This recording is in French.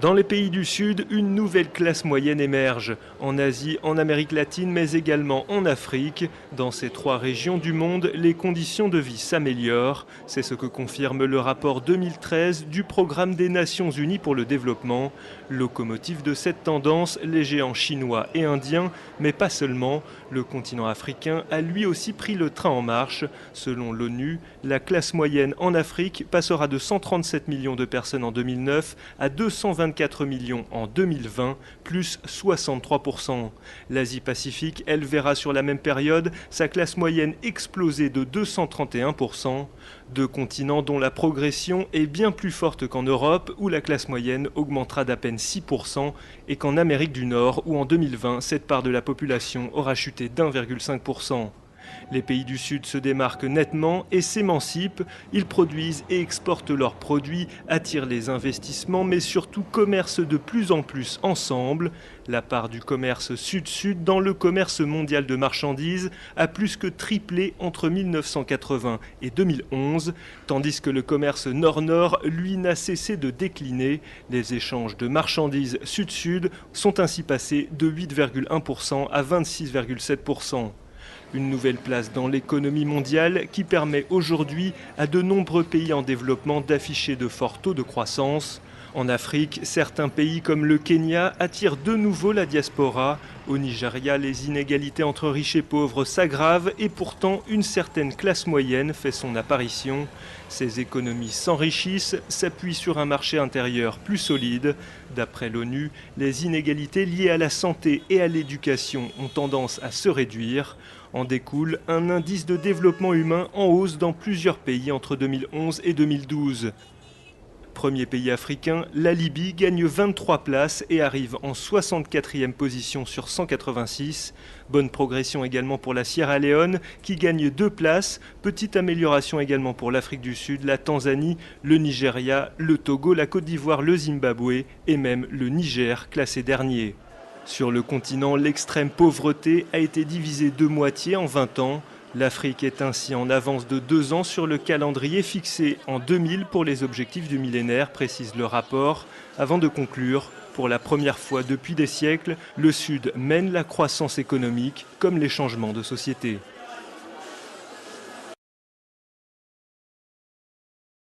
Dans les pays du Sud, une nouvelle classe moyenne émerge. En Asie, en Amérique latine, mais également en Afrique. Dans ces trois régions du monde, les conditions de vie s'améliorent. C'est ce que confirme le rapport 2013 du Programme des Nations Unies pour le développement. Locomotive de cette tendance, les géants chinois et indiens, mais pas seulement. Le continent africain a lui aussi pris le train en marche. Selon l'ONU, la classe moyenne en Afrique passera de 137 millions de personnes en 2009 à 224 millions en 2020, plus 63%. L'Asie-Pacifique, elle, verra sur la même période sa classe moyenne exploser de 231%. Deux continents dont la progression est bien plus forte qu'en Europe, où la classe moyenne augmentera d'à peine 6%, et qu'en Amérique du Nord, où en 2020, cette part de la population aura chuté d'1,5%. Les pays du Sud se démarquent nettement et s'émancipent. Ils produisent et exportent leurs produits, attirent les investissements, mais surtout commercent de plus en plus ensemble. La part du commerce Sud-Sud dans le commerce mondial de marchandises a plus que triplé entre 1980 et 2011, tandis que le commerce Nord-Nord, lui, n'a cessé de décliner. Les échanges de marchandises Sud-Sud sont ainsi passés de 8,1% à 26,7%. Une nouvelle place dans l'économie mondiale qui permet aujourd'hui à de nombreux pays en développement d'afficher de forts taux de croissance. En Afrique, certains pays comme le Kenya attirent de nouveau la diaspora. Au Nigeria, les inégalités entre riches et pauvres s'aggravent et pourtant une certaine classe moyenne fait son apparition. Ces économies s'enrichissent, s'appuient sur un marché intérieur plus solide. D'après l'ONU, les inégalités liées à la santé et à l'éducation ont tendance à se réduire. En découle un indice de développement humain en hausse dans plusieurs pays entre 2011 et 2012. Premier pays africain, la Libye gagne 23 places et arrive en 64e position sur 186. Bonne progression également pour la Sierra Leone qui gagne 2 places. Petite amélioration également pour l'Afrique du Sud, la Tanzanie, le Nigeria, le Togo, la Côte d'Ivoire, le Zimbabwe et même le Niger classé dernier. Sur le continent, l'extrême pauvreté a été divisée de moitié en 20 ans. L'Afrique est ainsi en avance de 2 ans sur le calendrier fixé en 2000 pour les objectifs du millénaire, précise le rapport. Avant de conclure, pour la première fois depuis des siècles, le Sud mène la croissance économique comme les changements de société.